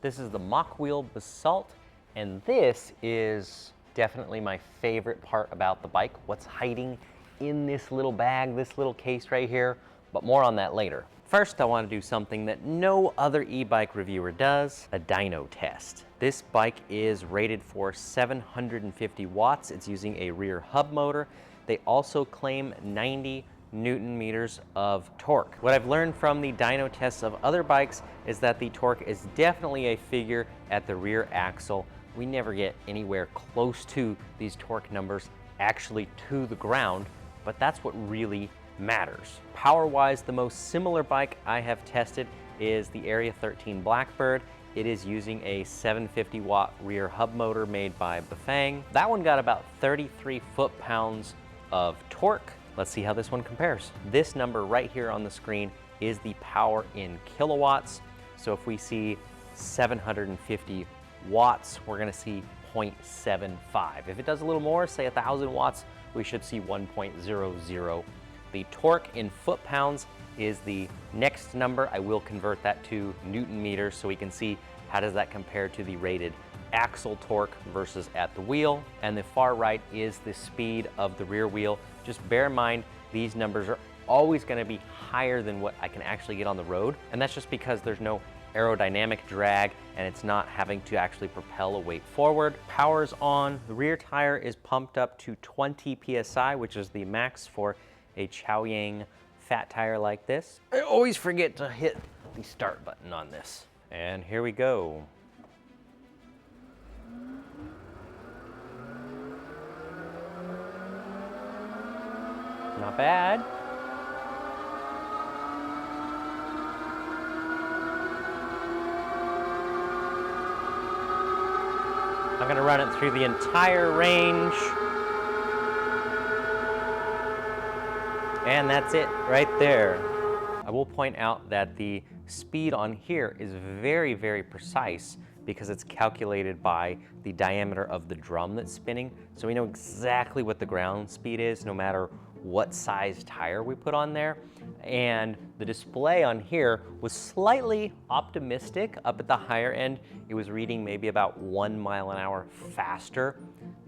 This is the Mokwheel Basalt, and this is definitely my favorite part about the bike, what's hiding in this little bag, this little case right here, but more on that later. First, I want to do something that no other e-bike reviewer does, a dyno test. This bike is rated for 750 watts. It's using a rear hub motor. They also claim 90 Newton meters of torque. What I've learned from the dyno tests of other bikes is that the torque is definitely a figure at the rear axle. We never get anywhere close to these torque numbers actually to the ground, but that's what really matters. Power-wise, the most similar bike I have tested is the Area 13 Blackbird. It is using a 750 watt rear hub motor made by Bafang. That one got about 33 foot-pounds of torque. Let's see how this one compares. This number right here on the screen is the power in kilowatts. So if we see 750 watts, we're gonna see 0.75. If it does a little more, say 1,000 watts, we should see 1.00. The torque in foot-pounds is the next number. I will convert that to Newton meters so we can see how does that compare to the rated axle torque versus at the wheel. And the far right is the speed of the rear wheel. Just bear in mind, these numbers are always gonna be higher than what I can actually get on the road. And that's just because there's no aerodynamic drag and it's not having to actually propel a weight forward. Power's on, the rear tire is pumped up to 20 PSI, which is the max for a Chaoyang fat tire like this. I always forget to hit the start button on this. And here we go. Not bad. I'm gonna run it through the entire range. And that's it right there. I will point out that the speed on here is very, very precise because it's calculated by the diameter of the drum that's spinning. So we know exactly what the ground speed is no matter what size tire we put on there. And the display on here was slightly optimistic up at the higher end. It was reading maybe about 1 mile an hour faster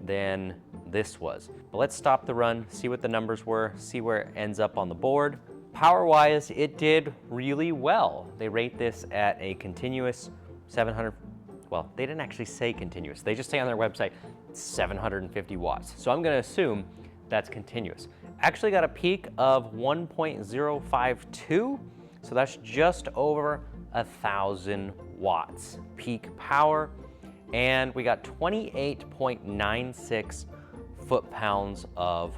than this was. But let's stop the run, see what the numbers were, see where it ends up on the board. Power-wise, it did really well. They rate this at a continuous 700, well, they didn't actually say continuous. They just say on their website, 750 watts. So I'm gonna assume that's continuous. Actually got a peak of 1.052, so that's just over 1,000 watts peak power. And we got 28.96 foot-pounds of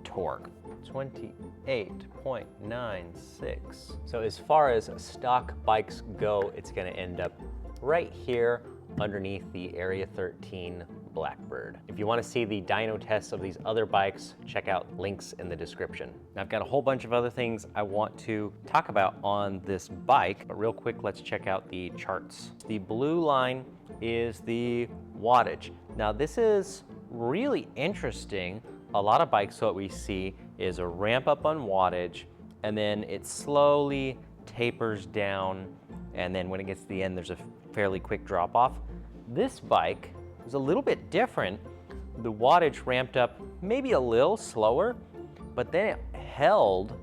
torque. 28.96. So as far as stock bikes go, it's gonna end up right here underneath the Area 13 Blackbird. If you want to see the dyno tests of these other bikes, check out links in the description. Now, I've got a whole bunch of other things I want to talk about on this bike, but real quick, let's check out the charts. The blue line is the wattage. Now, this is really interesting. A lot of bikes, what we see is a ramp up on wattage, and then it slowly tapers down, and then when it gets to the end, there's a fairly quick drop off. This bike was a little bit different. The wattage ramped up maybe a little slower, but then it held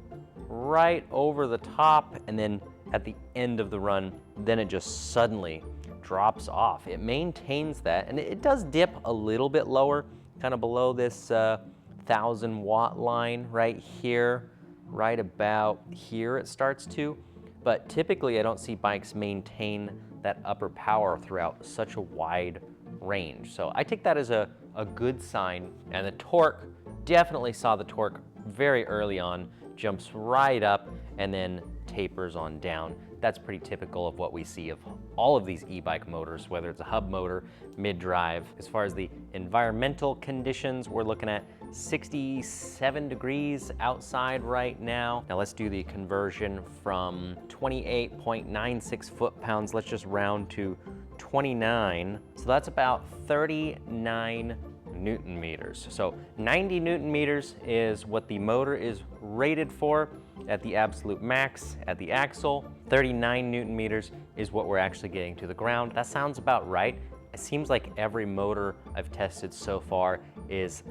right over the top, and then at the end of the run, then it just suddenly drops off. It maintains that, and it does dip a little bit lower, kind of below this 1,000 watt line right here, right about here it starts to. But typically I don't see bikes maintain that upper power throughout such a wide range. So I take that as a good sign. And the torque, definitely saw the torque very early on, jumps right up and then tapers on down. That's pretty typical of what we see of all of these e-bike motors, whether it's a hub motor, mid-drive. As far as the environmental conditions, we're looking at 67 degrees outside right now. Now let's do the conversion from 28.96 foot-pounds. Let's just round to 29. So that's about 39 Newton meters. So 90 Newton meters is what the motor is rated for at the absolute max at the axle. 39 Newton meters is what we're actually getting to the ground. That sounds about right. It seems like every motor I've tested so far is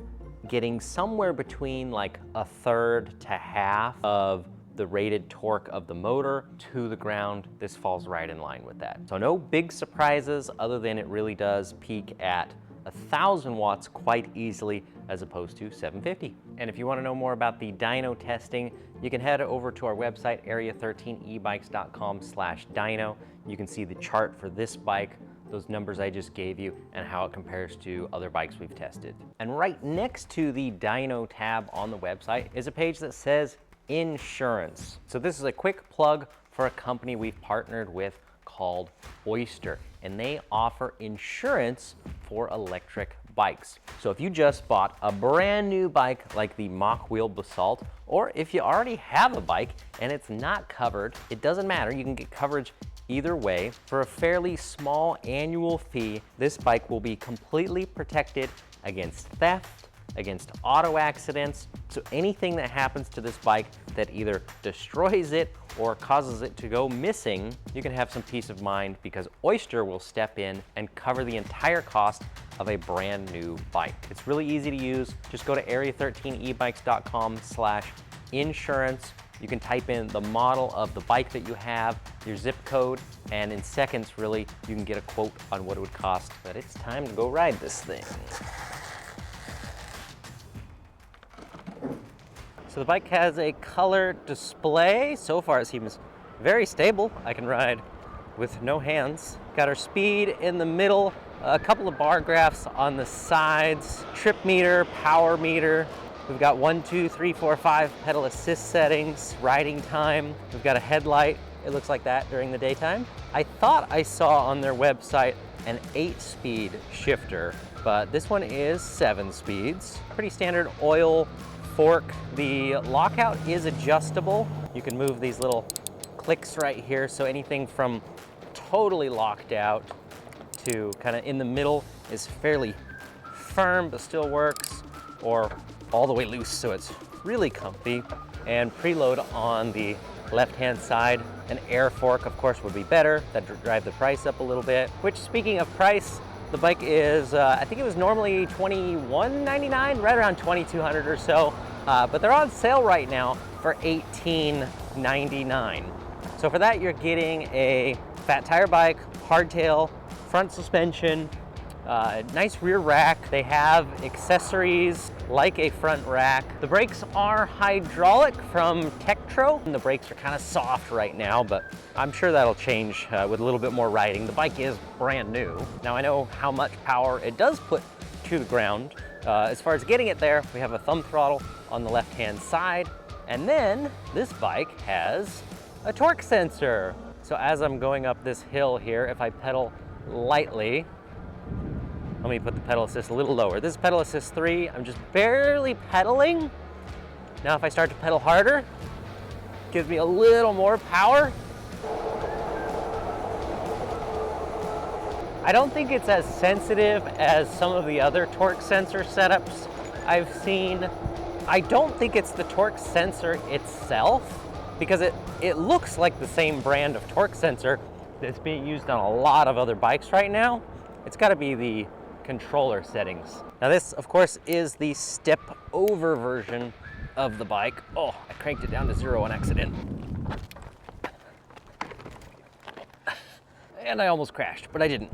getting somewhere between like a third to half of the rated torque of the motor to the ground. This falls right in line with that. So no big surprises other than it really does peak at 1,000 watts quite easily as opposed to 750. And if you want to know more about the dyno testing, you can head over to our website, area13ebikes.com/dyno. You can see the chart for this bike, those numbers I just gave you, and how it compares to other bikes we've tested. And right next to the dyno tab on the website is a page that says insurance. So this is a quick plug for a company we've partnered with called Oyster, and they offer insurance for electric bikes. So if you just bought a brand new bike like the Mokwheel Basalt, or if you already have a bike and it's not covered, it doesn't matter, you can get coverage either way. For a fairly small annual fee, this bike will be completely protected against theft, against auto accidents. So anything that happens to this bike that either destroys it or causes it to go missing, you can have some peace of mind because Oyster will step in and cover the entire cost of a brand new bike. It's really easy to use. Just go to area13ebikes.com/insurance. You can type in the model of the bike that you have, your zip code, and in seconds, really, you can get a quote on what it would cost. But it's time to go ride this thing. So the bike has a color display. So far it seems very stable. I can ride with no hands. Got our speed in the middle, a couple of bar graphs on the sides, trip meter, power meter. We've got 1, 2, 3, 4, 5 pedal assist settings, riding time. We've got a headlight. It looks like that during the daytime. I thought I saw on their website an 8-speed shifter, but this one is 7 speeds. Pretty standard oil fork. The lockout is adjustable. You can move these little clicks right here, so anything from totally locked out to kind of in the middle is fairly firm but still works, or all the way loose, so it's really comfy. And preload on the left-hand side. An air fork, of course, would be better. That'd drive the price up a little bit, which, speaking of price, the bike is, I think it was normally $21.99, right around $2,200 or so, but they're on sale right now for $18.99. So for that, you're getting a fat tire bike, hardtail, front suspension, nice rear rack. They have accessories like a front rack. The brakes are hydraulic from Tektro. The brakes are kind of soft right now, but I'm sure that'll change with a little bit more riding. The bike is brand new. Now I know how much power it does put to the ground. As far as getting it there, we have a thumb throttle on the left-hand side, and then this bike has a torque sensor. So as I'm going up this hill here, if I pedal lightly, let me put the pedal assist a little lower. This is pedal assist 3. I'm just barely pedaling. Now if I start to pedal harder, it gives me a little more power. I don't think it's as sensitive as some of the other torque sensor setups I've seen. I don't think it's the torque sensor itself, because it looks like the same brand of torque sensor that's being used on a lot of other bikes right now. It's got to be the controller settings. Now this, of course, is the step over version of the bike. Oh, I cranked it down to 0 on accident. And I almost crashed, but I didn't.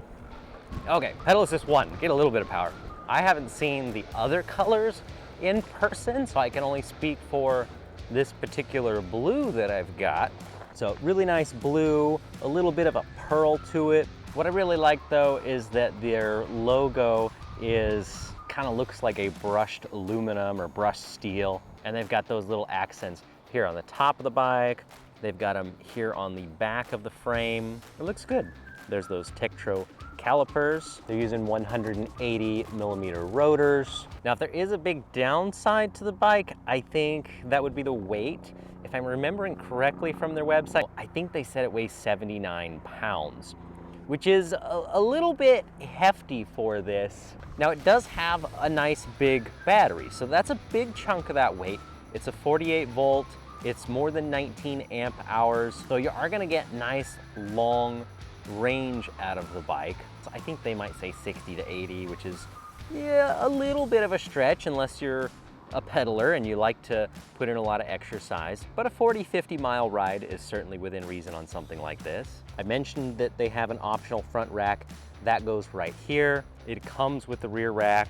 Okay, pedal assist 1, get a little bit of power. I haven't seen the other colors in person, so I can only speak for this particular blue that I've got. So really nice blue, a little bit of a pearl to it. What I really like though is that their logo is kind of looks like a brushed aluminum or brushed steel, and they've got those little accents here on the top of the bike. They've got them here on the back of the frame. It looks good. There's those Tektro calipers. They're using 180mm rotors. Now, if there is a big downside to the bike, I think that would be the weight. If I'm remembering correctly from their website, I think they said it weighs 79 pounds, which is a little bit hefty for this. Now, it does have a nice big battery, so that's a big chunk of that weight. It's a 48 volt, It's more than 19 amp hours, so you are gonna get nice long range out of the bike. So I think they might say 60 to 80, which is, yeah, a little bit of a stretch unless you're a pedaler and you like to put in a lot of exercise, but a 40-50 mile ride is certainly within reason on something like this. I mentioned that they have an optional front rack. That goes right here. It comes with the rear rack.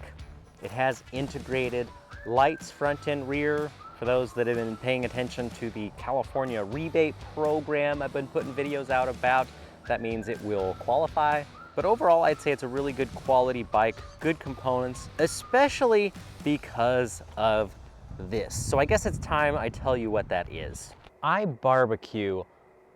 It has integrated lights front and rear. For those that have been paying attention to the California rebate program I've been putting videos out about, that means it will qualify. But overall, I'd say it's a really good quality bike, good components, especially because of this. So I guess it's time I tell you what that is. I barbecue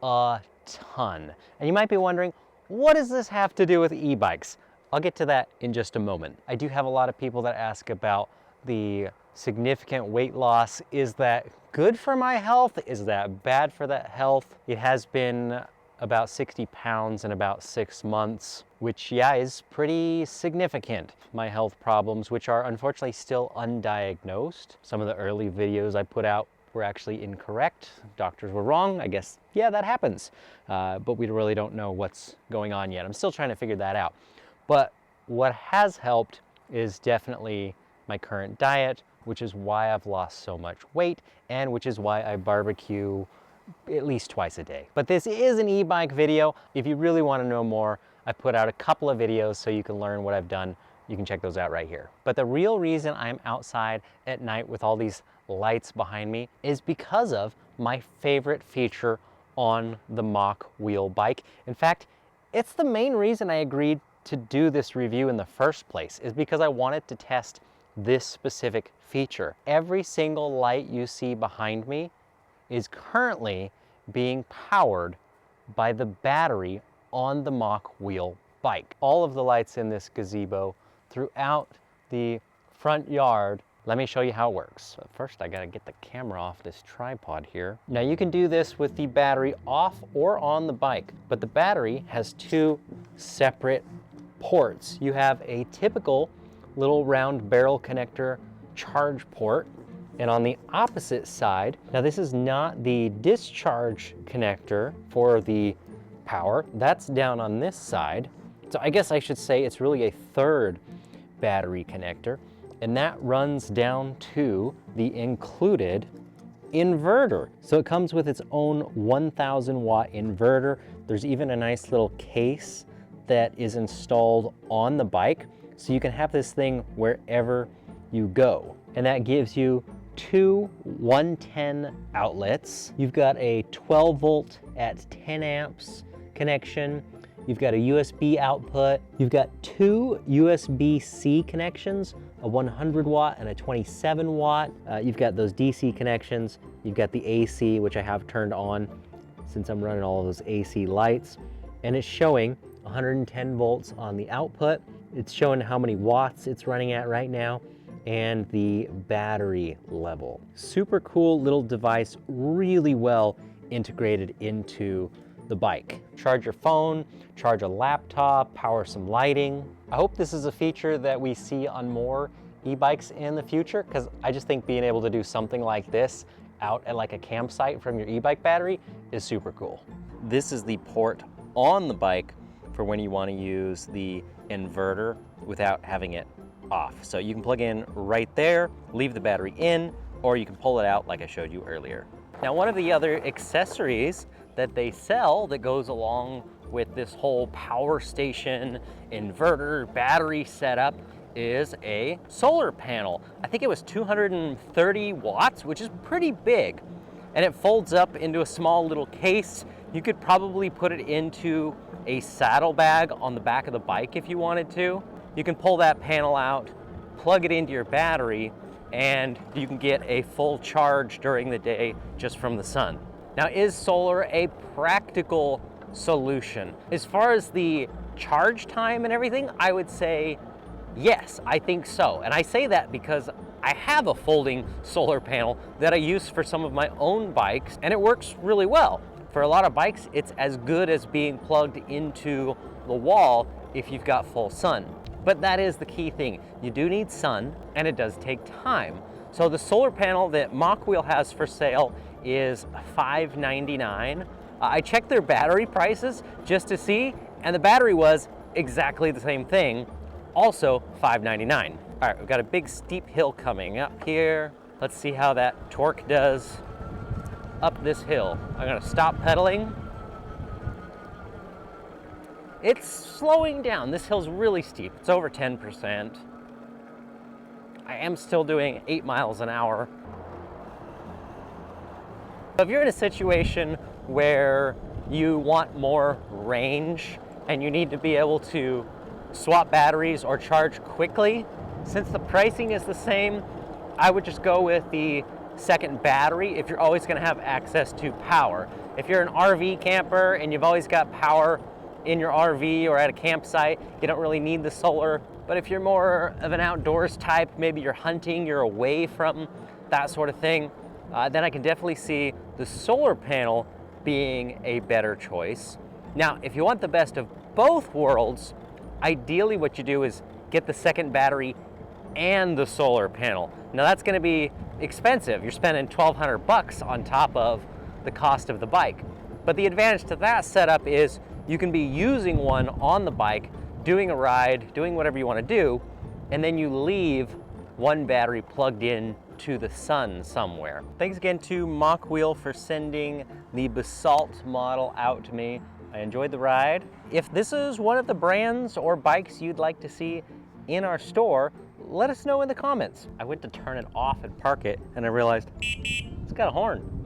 a ton. And you might be wondering, what does this have to do with e-bikes? I'll get to that in just a moment. I do have a lot of people that ask about the significant weight loss. Is that good for my health? Is that bad for that health? It has been about 60 pounds in about 6 months, which, yeah, is pretty significant. My health problems, which are unfortunately still undiagnosed. Some of the early videos I put out were actually incorrect. Doctors were wrong. I guess, yeah, that happens. But we really don't know what's going on yet. I'm still trying to figure that out. But what has helped is definitely my current diet, which is why I've lost so much weight and which is why I barbecue at least twice a day. But this is an e-bike video. If you really want to know more, I put out a couple of videos so you can learn what I've done. You can check those out right here. But the real reason I'm outside at night with all these lights behind me is because of my favorite feature on the Mokwheel bike. In fact, it's the main reason I agreed to do this review in the first place, is because I wanted to test this specific feature. Every single light you see behind me is currently being powered by the battery on the Mokwheel bike. All of the lights in this gazebo throughout the front yard. Let me show you how it works. But first, I gotta get the camera off this tripod here. Now you can do this with the battery off or on the bike, but the battery has two separate ports. You have a typical little round barrel connector charge port, and on the opposite side, now this is not the discharge connector for the power, that's down on this side. So I guess I should say it's really a third battery connector, and that runs down to the included inverter. So it comes with its own 1000 watt inverter. There's even a nice little case that is installed on the bike, so you can have this thing wherever you go. And that gives you two 110 outlets. You've got a 12 volt at 10 amps connection. You've got a USB output. You've got two USB-C connections, a 100 watt and a 27 watt. You've got those DC connections. You've got the AC, which I have turned on since I'm running all of those AC lights. And it's showing 110 volts on the output. It's showing how many watts it's running at right now and the battery level. Super cool little device, really well integrated into the bike. Charge your phone, charge a laptop, power some lighting. I hope this is a feature that we see on more e-bikes in the future, because I just think being able to do something like this out at like a campsite from your e-bike battery is super cool. This is the port on the bike for when you want to use the inverter without having it off. So you can plug in right there, leave the battery in, or you can pull it out like I showed you earlier. Now, one of the other accessories that they sell that goes along with this whole power station, inverter, battery setup is a solar panel. I think it was 230 watts, which is pretty big. And it folds up into a small little case. You could probably put it into a saddlebag on the back of the bike if you wanted to. You can pull that panel out, plug it into your battery, and you can get a full charge during the day just from the sun. Now, is solar a practical solution? As far as the charge time and everything, I would say yes, I think so. And I say that because I have a folding solar panel that I use for some of my own bikes, and it works really well. For a lot of bikes, it's as good as being plugged into the wall if you've got full sun. But that is the key thing. You do need sun, and it does take time. So the solar panel that Mokwheel has for sale is $5.99. I checked their battery prices just to see, and the battery was exactly the same thing, also $5.99. All right, we've got a big steep hill coming up here. Let's see how that torque does up this hill. I'm gonna stop pedaling. It's slowing down. This hill's really steep. It's over 10%. I am still doing 8 miles an hour. If you're in a situation where you want more range and you need to be able to swap batteries or charge quickly, since the pricing is the same, I would just go with the second battery if you're always going to have access to power. If you're an RV camper and you've always got power in your RV or at a campsite, you don't really need the solar. But if you're more of an outdoors type, maybe you're hunting, you're away from that sort of thing, then I can definitely see the solar panel being a better choice. Now, if you want the best of both worlds, ideally what you do is get the second battery and the solar panel. Now that's gonna be expensive. You're spending $1,200 on top of the cost of the bike. But the advantage to that setup is you can be using one on the bike, doing a ride, doing whatever you wanna do, and then you leave one battery plugged in to the sun somewhere. Thanks again to Mokwheel for sending the Basalt model out to me. I enjoyed the ride. If this is one of the brands or bikes you'd like to see in our store, let us know in the comments. I went to turn it off and park it, and I realized it's got a horn.